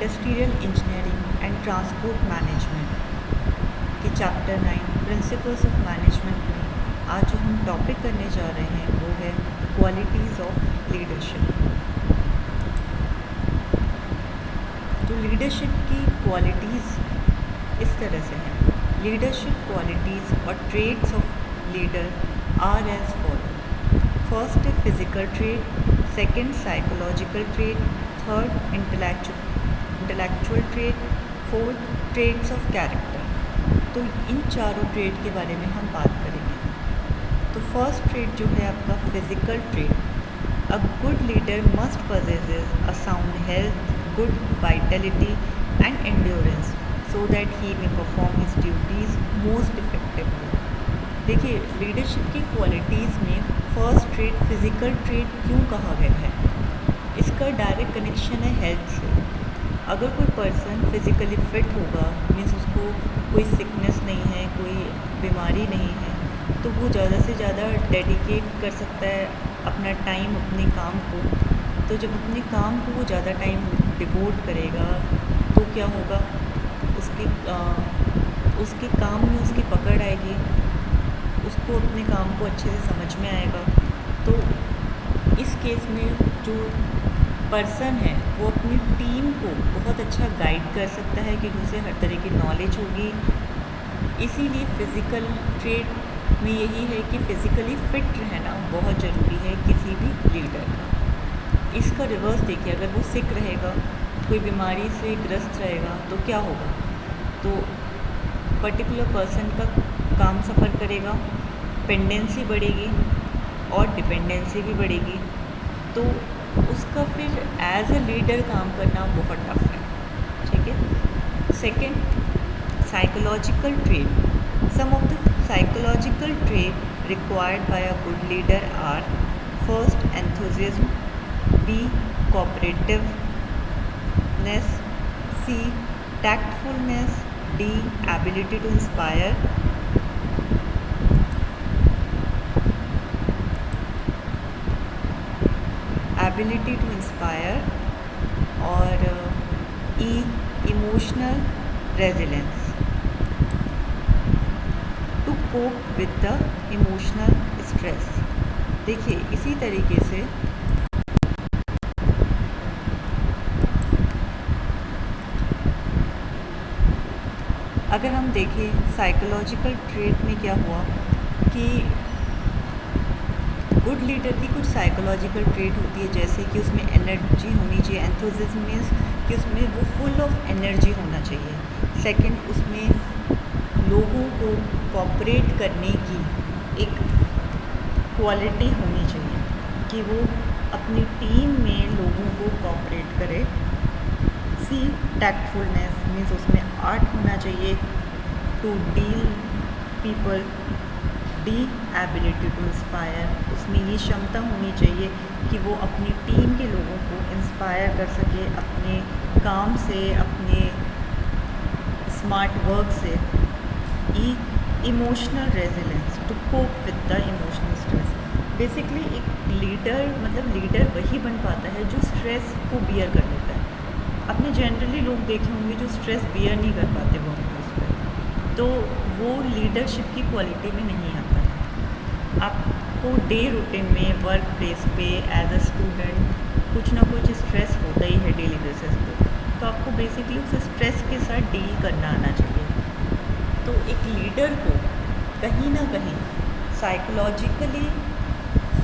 Industrial engineering and transport management के chapter 9 principles of management में आज जो हम टॉपिक करने जा रहे हैं वो है क्वालिटीज़ ऑफ लीडरशिप। तो लीडरशिप की क्वालिटीज़ इस तरह से हैं। लीडरशिप क्वालिटीज़ और traits of leader are as follow. First है physical trait, second psychological trait, third intellectual trait, fourth traits of character. तो इन चारों ट्रेड के बारे में हम बात करेंगे। तो फर्स्ट ट्रेड जो है आपका physical trade. A good leader must possesses a sound health, good vitality and endurance so that he may perform his duties most effectively। देखिए, लीडरशिप की क्वालिटीज़ में फर्स्ट ट्रेड फिज़िकल ट्रेड क्यों कहा गया है? इसका डायरेक्ट कनेक्शन है health से। अगर कोई पर्सन फिज़िकली फिट होगा, मीन्स उसको कोई सिकनेस नहीं है, कोई बीमारी नहीं है, तो वो ज़्यादा से ज़्यादा डेडिकेट कर सकता है अपना टाइम अपने काम को। तो जब अपने काम को वो ज़्यादा टाइम डिवोट करेगा तो क्या होगा, उसके काम में उसकी पकड़ आएगी, उसको अपने काम को अच्छे से समझ में आएगा। तो इस केस में जो पर्सन है वो अपनी टीम को बहुत अच्छा गाइड कर सकता है क्योंकि उसे हर तरह की नॉलेज होगी। इसीलिए फ़िज़िकल ट्रेड में यही है कि फ़िज़िकली फिट रहना बहुत ज़रूरी है किसी भी लीडर का। इसका रिवर्स देखिए, अगर वो सिक रहेगा, कोई बीमारी से ग्रस्त रहेगा तो क्या होगा, तो पर्टिकुलर पर्सन का काम सफ़र करेगा, पेंडेंसी बढ़ेगी और डिपेंडेंसी भी बढ़ेगी। तो उसका फिर एज अ लीडर काम करना बहुत टफ है। ठीक है। Second, psychological trait. Some of the psychological trait required by a good leader are first enthusiasm, b cooperativeness, c tactfulness, D ability to inspire, और E emotional resilience, to cope with the emotional stress। देखिए, इसी तरीके से अगर हम देखें psychological trait में क्या हुआ कि गुड लीडर की कुछ साइकोलॉजिकल ट्रेट होती है, जैसे कि उसमें एनर्जी होनी चाहिए। एंथुसिज्म मीन्स कि उसमें वो फुल ऑफ एनर्जी होना चाहिए। सेकंड, उसमें लोगों को कोऑपरेट करने की एक क्वालिटी होनी चाहिए कि वो अपनी टीम में लोगों को कोऑपरेट करे। सी टैक्टफुलनेस मीन्स उसमें आर्ट होना चाहिए to deal people. The ability to inspire, उसमें ये क्षमता होनी चाहिए कि वो अपनी टीम के लोगों को इंस्पायर कर सके अपने काम से, अपने स्मार्ट वर्क से। E emotional resilience, to cope with the emotional stress. Basically एक लीडर मतलब लीडर वही बन पाता है जो स्ट्रेस को बियर कर लेता है। आपने जनरली लोग देखे होंगे जो स्ट्रेस बियर नहीं कर पाते वो उस पर, तो वो लीडरशिप की क्वालिटी में नहीं आता है। आपको डे रूटीन में वर्क प्लेस पे एज अ स्टूडेंट कुछ ना कुछ स्ट्रेस होता ही है डेली बेसिस पे, तो आपको बेसिकली उस स्ट्रेस के साथ डील करना आना चाहिए। तो एक लीडर को कहीं ना कहीं साइकोलॉजिकली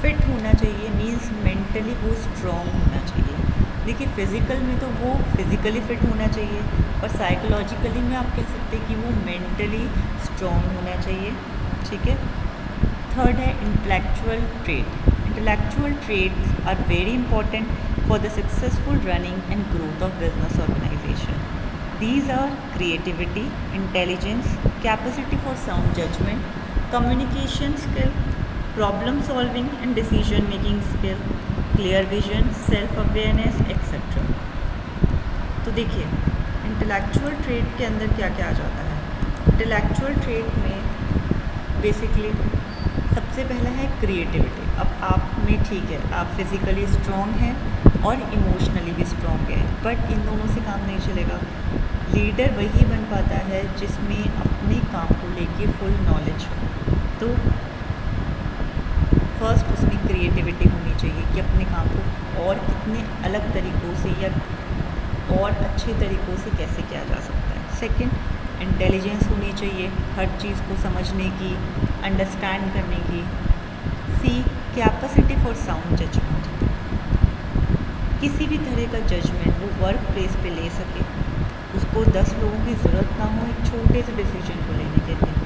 फिट होना चाहिए, मीन्स मेंटली वो स्ट्रॉन्ग होना चाहिए। देखिए, फ़िज़िकल में तो वो फिज़िकली फ़िट होना चाहिए और साइकोलॉजिकली में आप कह सकते हैं कि वो मेंटली स्ट्रॉन्ग होना चाहिए। ठीक है। थर्ड है intellectual trade. Intellectual trades are very important for the successful running and growth of business organisation. These are creativity, intelligence, capacity for sound judgement, communication skill, problem solving and decision making skill, clear vision, self awareness etcetera. तो देखिए, intellectual trade के अंदर क्या क्या आ जाता है। Intellectual trade में basically सबसे पहला है क्रिएटिविटी। अब आप में ठीक है, आप फिज़िकली स्ट्रॉन्ग हैं और इमोशनली भी स्ट्रॉन्ग है, बट इन दोनों से काम नहीं चलेगा। लीडर वही बन पाता है जिसमें अपने काम को लेके फुल नॉलेज हो। तो फर्स्ट उसमें क्रिएटिविटी होनी चाहिए कि अपने काम को और कितने अलग तरीक़ों से या और अच्छे तरीक़ों से कैसे किया जा सकता है। सेकंड, इंटेलिजेंस होनी चाहिए हर चीज़ को समझने की, अंडरस्टैंड करने की। सी, कैपेसिटी फॉर साउंड जजमेंट, किसी भी तरह का जजमेंट वो वर्क प्लेस पे ले सके, उसको 10 लोगों की ज़रूरत ना हो एक छोटे से डिसीजन को लेने के लिए,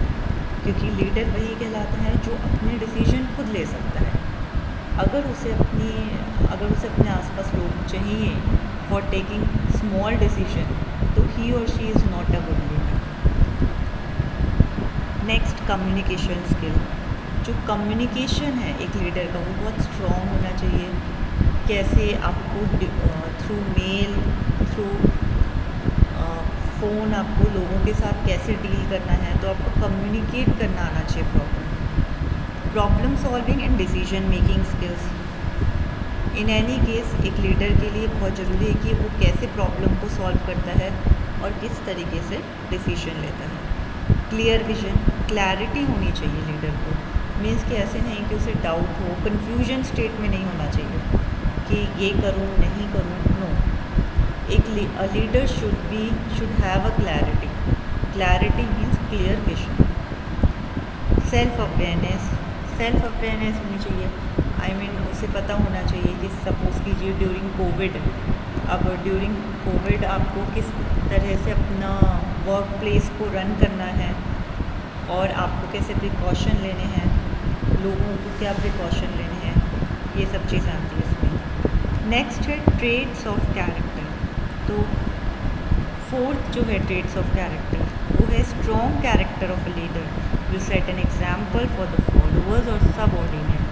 क्योंकि लीडर वही कहलाता है जो अपने डिसीजन खुद ले सकता है। अगर उसे अपने आसपास लोग चाहिए फॉर टेकिंग स्मॉल डिसीजन, तो ही or she is not a good leader. Next, communication skill. जो कम्युनिकेशन है एक लीडर का वो बहुत स्ट्रॉन्ग होना चाहिए। कैसे आपको थ्रू मेल, थ्रू फ़ोन आपको लोगों के साथ कैसे डील करना है, तो आपको कम्युनिकेट करना आना चाहिए problem solving and decision making skills. In any case एक लीडर के लिए बहुत ज़रूरी है कि वो कैसे प्रॉब्लम को सॉल्व करता है और किस तरीके से डिसीजन लेता है। क्लियर विजन, क्लैरिटी होनी चाहिए लीडर को। मीन्स कि ऐसे नहीं कि उसे डाउट हो, कन्फ्यूजन स्टेट में नहीं होना चाहिए कि ये करूँ नहीं करूँ। नो, एक leader should have a clarity. Clarity means clear vision. Self awareness होनी चाहिए। उसे पता होना चाहिए कि सपोज़ कीजिए ड्यूरिंग कोविड आपको किस तरह से अपना वर्क प्लेस को रन करना है और आपको कैसे प्रिकॉशन लेने हैं, लोगों को क्या प्रिकॉशन लेने हैं, ये सब चीज़ें आती है इसमें। नेक्स्ट है ट्रेट्स ऑफ कैरेक्टर। तो फोर्थ जो है ट्रेट्स ऑफ कैरेक्टर वो है strong character of a leader will set an example for the followers और सबऑर्डिनेट।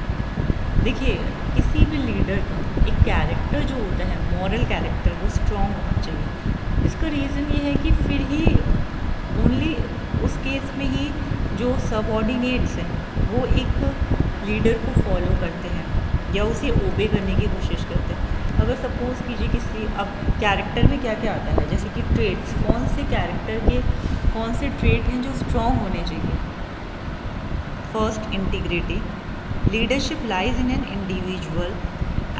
देखिए, किसी भी लीडर का एक कैरेक्टर जो होता है, मॉरल कैरेक्टर, वो स्ट्रॉन्ग होना चाहिए। इसका रीज़न ये है कि फिर ही ओनली उस केस में ही जो सबऑर्डिनेट्स हैं वो एक लीडर को फॉलो करते हैं या उसे ओबे करने की कोशिश करते हैं। अगर सपोज़ कीजिए किसी, अब कैरेक्टर में क्या क्या आता है, जैसे कि ट्रेट्स, कौन से कैरेक्टर के कौन से ट्रेट हैं जो स्ट्रॉन्ग होने चाहिए। First, integrity. Leadership lies in an individual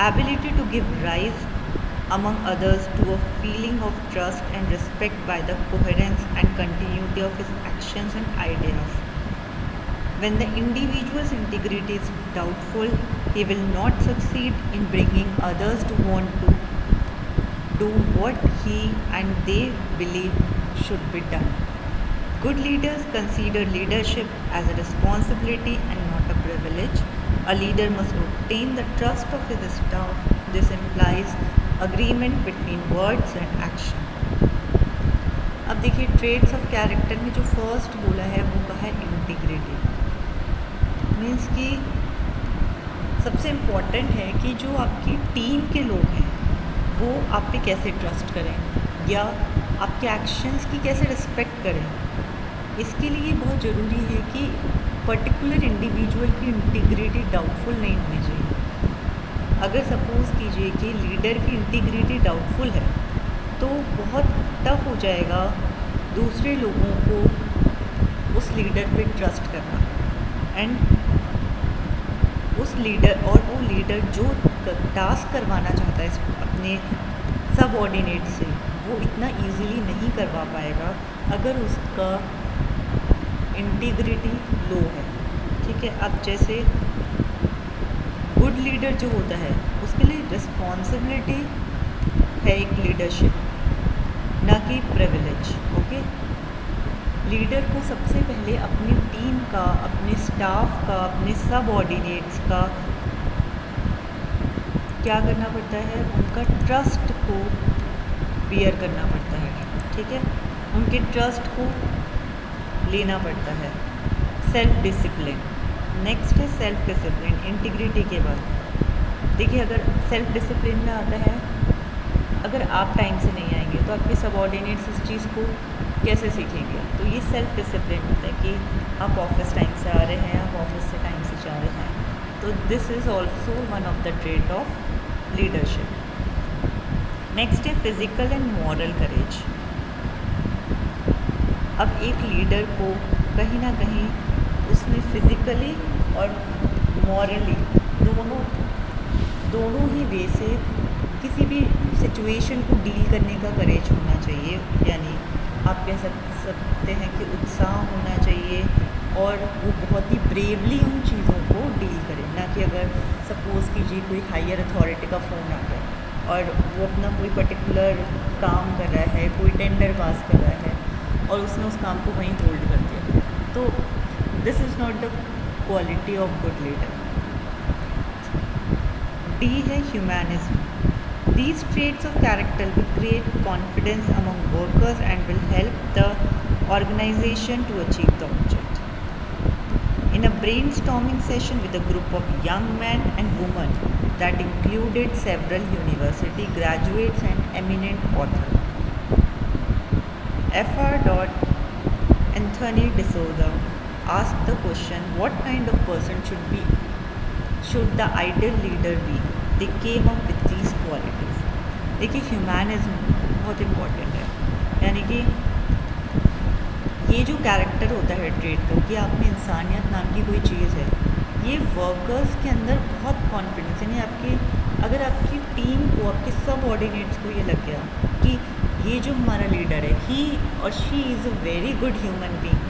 ability to give rise among others to a feeling of trust and respect by the coherence and continuity of his actions and ideas. When the individual's integrity is doubtful, he will not succeed in bringing others to want to do what he and they believe should be done. Good leaders consider leadership as a responsibility and not a privilege. A leader must obtain the trust of his staff. This implies agreement between words and action. अब देखिए, traits of character में जो first बोला है वो कहा है integrity. Means कि सबसे इम्पॉर्टेंट है कि जो आपकी टीम के लोग हैं वो आप पे कैसे ट्रस्ट करें या आपके एक्शंस की कैसे रिस्पेक्ट करें। इसके लिए बहुत ज़रूरी है कि पर्टिकुलर इंडिविजुअल की इंटीग्रिटी डाउटफुल नहीं होनी चाहिए। अगर सपोज़ कीजिए कि लीडर की इंटीग्रिटी डाउटफुल है तो बहुत टफ हो जाएगा दूसरे लोगों को उस लीडर पे ट्रस्ट करना, एंड उस लीडर और वो लीडर जो टास्क करवाना चाहता है अपने सबऑर्डिनेट से वो इतना इजीली नहीं करवा पाएगा अगर उसका इंटीग्रिटी लो है। ठीक है, अब जैसे गुड लीडर जो होता है उसके लिए रिस्पॉन्सिबिलिटी है एक लीडरशिप, ना कि प्रिविलेज। ओके, लीडर को सबसे पहले अपनी टीम का, अपने स्टाफ का, अपने सबऑर्डिनेट्स का क्या करना पड़ता है, उनका ट्रस्ट को बियर करना पड़ता है। ठीक है, उनके ट्रस्ट को लेना पड़ता है। Self discipline. नेक्स्ट है सेल्फ डिसिप्लिन। इंटीग्रिटी के बाद देखिए, अगर सेल्फ डिसिप्लिन में आता है, अगर आप टाइम से नहीं आएंगे तो आपके सबऑर्डिनेट्स इस चीज़ को कैसे सीखेंगे। तो ये सेल्फ डिसिप्लिन होता है कि आप ऑफिस टाइम से आ रहे हैं, आप ऑफिस से टाइम से जा रहे हैं, तो तो this is also one of the trait of leadership. Next है फिज़िकल एंड मॉरल करेज। अब एक लीडर को कहीं ना कहीं उसमें फिज़िकली और मॉरली दोनों ही वे से किसी भी सिचुएशन को डील करने का करेज होना चाहिए। यानी आप कह सकते हैं कि उत्साह होना चाहिए और वो बहुत ही ब्रेवली उन चीज़ों को डील करें। ना कि अगर सपोज़ कीजिए कोई हायर अथॉरिटी का फ़ोन आ गया और वो अपना कोई पर्टिकुलर काम कर रहा है, कोई टेंडर पास कर रहा है और उसने उस काम को वहीं होल्ड कर दिया, तो this is not the quality of good leader. D है humanism. These traits of character will create confidence among workers and will help the organization to achieve the object. In a brainstorming session with a group of young men and women that included several university graduates and eminent authors, Fr. Anthony D'Souza asked the question, what kind of person should the ideal leader be? They came up with these qualities. देखिए humanism बहुत important है, यानी कि ये जो character होता है trait का, कि आप में इंसानियत नाम की कोई चीज़ है, ये वर्कर्स के अंदर बहुत कॉन्फिडेंस, यानी अगर आपकी टीम को, आपके सब ऑर्डिनेट्स को ये लग गया कि ये जो हमारा लीडर है, he or she is a very good human being,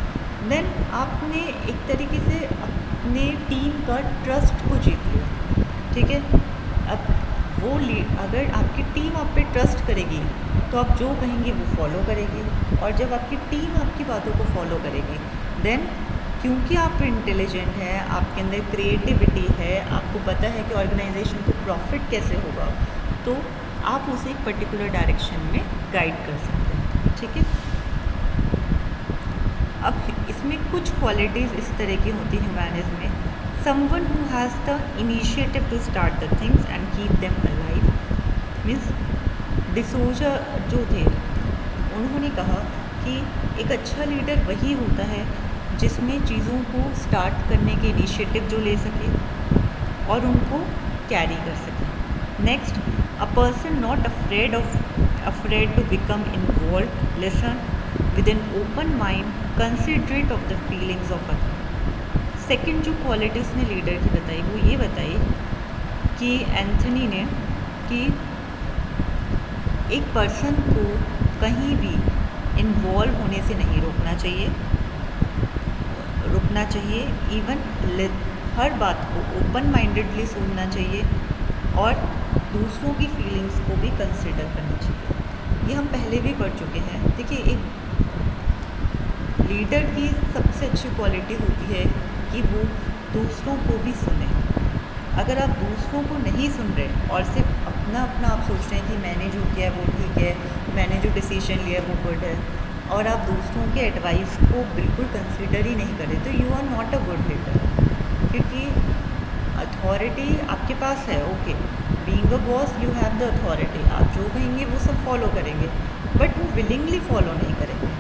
then आपने एक तरीके से अपने टीम का ट्रस्ट को जीत लिया। ठीक है, अब अगर आपकी टीम आप पे ट्रस्ट करेगी तो आप जो कहेंगे वो फॉलो करेगी, और जब आपकी टीम आपकी बातों को फॉलो करेगी, देन क्योंकि आप इंटेलिजेंट हैं, आपके अंदर क्रिएटिविटी है, आपको पता है कि ऑर्गेनाइजेशन को प्रॉफिट कैसे होगा, तो आप उसे एक पर्टिकुलर डायरेक्शन में गाइड कर सकते हैं। ठीक है, अब इसमें कुछ क्वालिटीज़ इस तरह की होती है ह्यूमैनिज्म में। Someone who has the initiative to start the things and keep them alive, means D'Souza जो थे उन्होंने कहा कि एक अच्छा लीडर वही होता है जिसमें चीज़ों को स्टार्ट करने के इनिशिएटिव जो ले सके और उनको कैरी कर सके। Next, a person not afraid to become involve, listen with an open mind, considerate of the feelings of other. Second जो क्वालिटी उसने लीडर की बताई वो ये बताई कि एंथनी ने कि एक पर्सन को कहीं भी इन्वॉल्व होने से नहीं रुकना चाहिए, इवन हर बात को ओपन माइंडेडली सुनना चाहिए और दूसरों की फीलिंग्स को भी कंसिडर करना चाहिए। ये हम पहले भी पढ़ चुके हैं। देखिए, एक लीडर की सबसे अच्छी क्वालिटी होती है कि वो दूसरों को भी सुने। अगर आप दूसरों को नहीं सुन रहे और सिर्फ अपना आप सोच रहे हैं कि मैंने जो किया है वो ठीक है, मैंने जो डिसीजन लिया है वो गुड है, और आप दूसरों के एडवाइस को बिल्कुल कंसिडर ही नहीं करें, तो you are not a good leader. क्योंकि अथॉरिटी आपके पास है, okay, being a boss you have the authority, आप जो कहेंगे वो सब फॉलो करेंगे, बट वो विलिंगली फॉलो नहीं करेंगे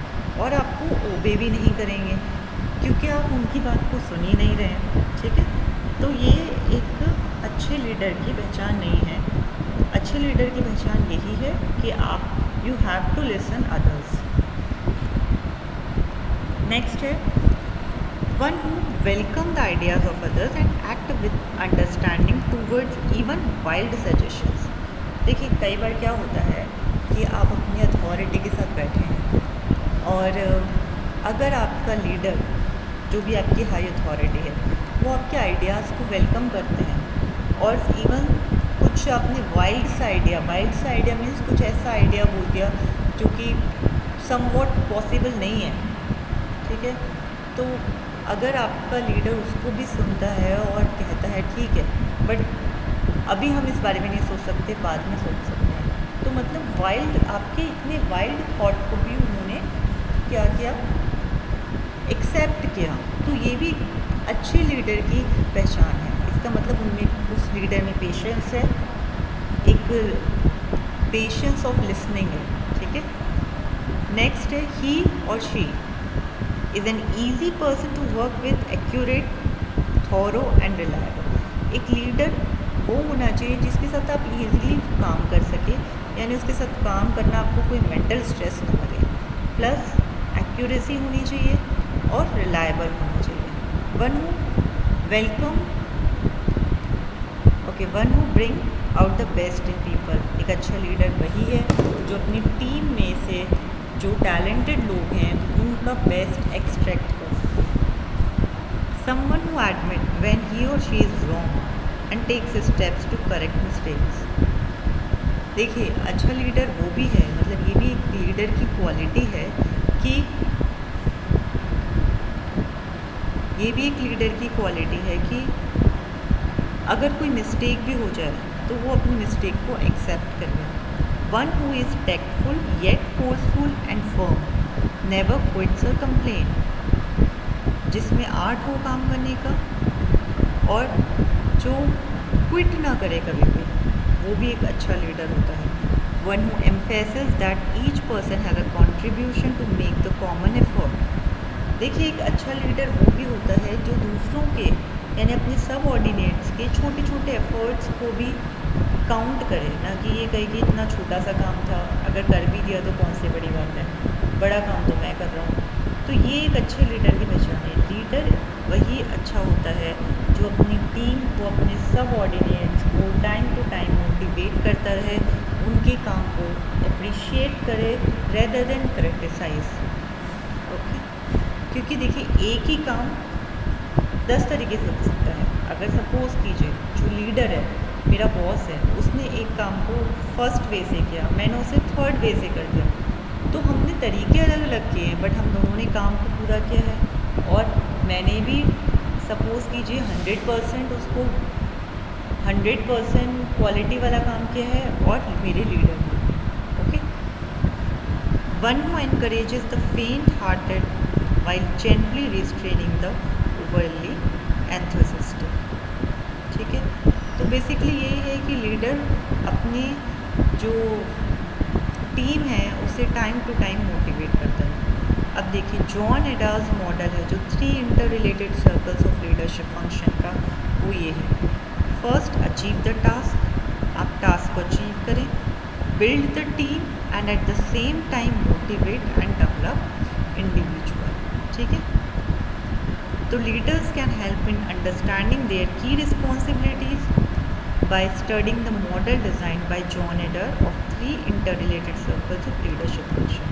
और आपको ओबे भी नहीं करेंगे क्योंकि आप उनकी बात को सुन ही नहीं रहे हैं। ठीक है, तो ये एक अच्छे लीडर की पहचान नहीं है। अच्छे लीडर की पहचान यही है कि आप you have to listen others. Next है one who welcome the ideas of others and act with understanding towards even wild suggestions. देखिए, कई बार क्या होता है कि आप अपनी अथॉरिटी के साथ बैठे हैं और अगर आपका लीडर जो भी आपकी हाई अथॉरिटी है वो आपके आइडियाज़ को वेलकम करते हैं और इवन कुछ आपने वाइल्ड सा आइडिया मीन्स कुछ ऐसा आइडिया बोल दिया जो कि समवॉट पॉसिबल नहीं है। ठीक है, तो अगर आपका लीडर उसको भी सुनता है और कहता है ठीक है, बट अभी हम इस बारे में नहीं सोच सकते, बाद में सोच सकते हैं, तो मतलब आपके इतने वाइल्ड थॉट को भी उन्होंने क्या किया, एक्सेप्ट किया। तो ये भी अच्छे लीडर की पहचान है। इसका मतलब उनमें, उस लीडर में पेशेंस है, एक पेशेंस ऑफ लिसनिंग है। ठीक है, नेक्स्ट है he or she is an easy person to work with, accurate, thorough and reliable. एक लीडर वो होना चाहिए जिसके साथ आप इजीली काम कर सके, यानी उसके साथ काम करना आपको कोई मेंटल स्ट्रेस ना लगे। प्लस एक्यूरेसी होनी चाहिए और रिलायबल होना चाहिए। One who welcome one who bring out the best in people. एक अच्छा लीडर वही है जो अपनी टीम में से जो टैलेंटेड लोग हैं उनका बेस्ट एक्सट्रैक्ट कर सके। Someone who admit when he or she is wrong and takes steps to correct mistakes. देखिए, अच्छा लीडर वो भी है, मतलब ये भी एक लीडर की क्वालिटी है कि ये भी एक लीडर की क्वालिटी है कि अगर कोई मिस्टेक भी हो जाए तो वो अपनी मिस्टेक को एक्सेप्ट कर ले। One who is tactful yet forceful and firm, never quits और कंप्लेन। जिसमें आर्ट हो काम करने का और जो क्विट ना करे कभी भी, वो भी एक अच्छा लीडर होता है। One who emphasis that each person have a contribution to make the common effort. देखिए, एक अच्छा लीडर वो भी होता है जो दूसरों के यानी अपने सब ऑर्डिनेट्स के छोटे छोटे एफर्ट्स को भी काउंट करे, ना कि ये कहे कि इतना छोटा सा काम था, अगर कर भी दिया तो कौन सी बड़ी बात है, बड़ा काम तो मैं कर रहा हूँ। तो ये एक अच्छे लीडर की पहचान है। लीडर वही अच्छा होता है जो अपनी टीम को, अपने सब ऑर्डिनेट्स को टाइम टू टाइम मोटिवेट करता रहे, उनके काम को अप्रिशिएट करे रेदर देन क्रिटिसाइज। ओके, क्योंकि देखिए एक ही काम 10 तरीके से हो सकता है। अगर सपोज़ कीजिए जो लीडर है, मेरा बॉस है, उसने एक काम को फर्स्ट वे से किया, मैंने उसे थर्ड वे से कर दिया, तो हमने तरीके अलग अलग किए हैं बट हम दोनों ने काम को पूरा किया है। और मैंने भी सपोज़ कीजिए 100% उसको 100% क्वालिटी वाला काम किया है और मेरे लीडर ने। Okay, one who encourages the फेंट hearted while gently restraining the overly enthusiastic। ठीक है, तो बेसिकली यही है कि लीडर अपनी जो टीम है उसे टाइम टू टाइम मोटिवेट करता है। अब देखिए, जॉन एडाज मॉडल है जो 3 inter related circles of leadership function का, वो ये है। फर्स्ट, अचीव द टास्क, आप टास्क को अचीव करें। Build the team and at the same time motivate and develop individual. ठीक है, तो leaders can help in understanding their key responsibilities by studying the model design by John Adair of 3 inter related circles of leadership function.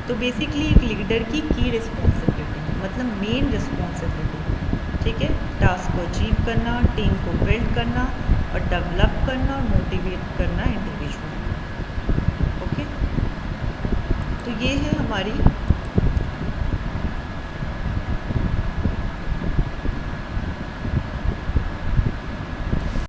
तो basically एक leader की responsibility मतलब main responsibility, ठीक है, task को अचीव करना, टीम को build करना और डेवलप करना और मोटिवेट करना इंडिविजुअल। ओके, तो ये है हमारी